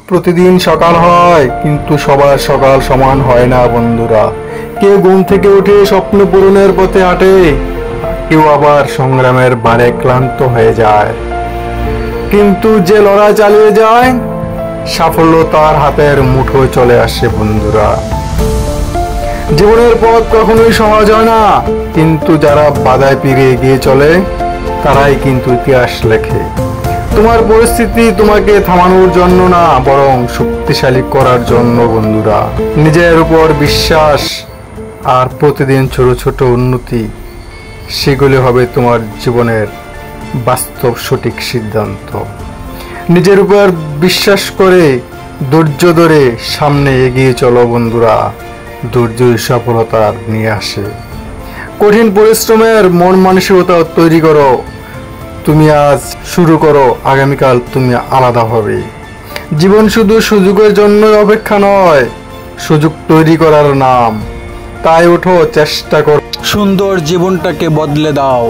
প্রতিদিন সকাল হয়, কিন্তু সবার সকাল সমান হয় না বন্ধুরা। কেউ ঘুম থেকে উঠে স্বপ্ন পূরণের পথে হাঁটে, কেউ আবার সংগ্রামের ভারে ক্লান্ত হয়ে যায়। কিন্তু যে লড়াই চালিয়ে যায়, সাফল্য তার হাতের মুঠোয় চলে আসে বন্ধুরা। জীবনের পথ কখনোই সহজ হয় না, কিন্তু যারা বাধায় পেরিয়ে এগিয়ে চলে তারাই কিন্তু ইতিহাস লেখে। তোমার পরিস্থিতি তোমাকে থামানোর জন্য না, বরং শক্তিশালী করার জন্য বন্ধুরা। নিজের উপর বিশ্বাস আর প্রতিদিন ছোট ছোট উন্নতি, সেগুলি হবে তোমার জীবনের বাস্তব সঠিক সিদ্ধান্ত। নিজের উপর বিশ্বাস করে ধৈর্য ধরে সামনে এগিয়ে চলো বন্ধুরা। ধৈর্যই সফলতা নিয়ে আসে। কঠিন পরিশ্রমের মন মানসিকতা তৈরি করো। তুমি আজ শুরু করো, আগামীকাল তুমি আলাদা হবে। জীবন শুধু সুযোগের জন্য অপেক্ষা নয়, সুযোগ তৈরি করার নাম। তাই ওঠো, চেষ্টা করো, সুন্দর জীবনটাকে বদলে দাও।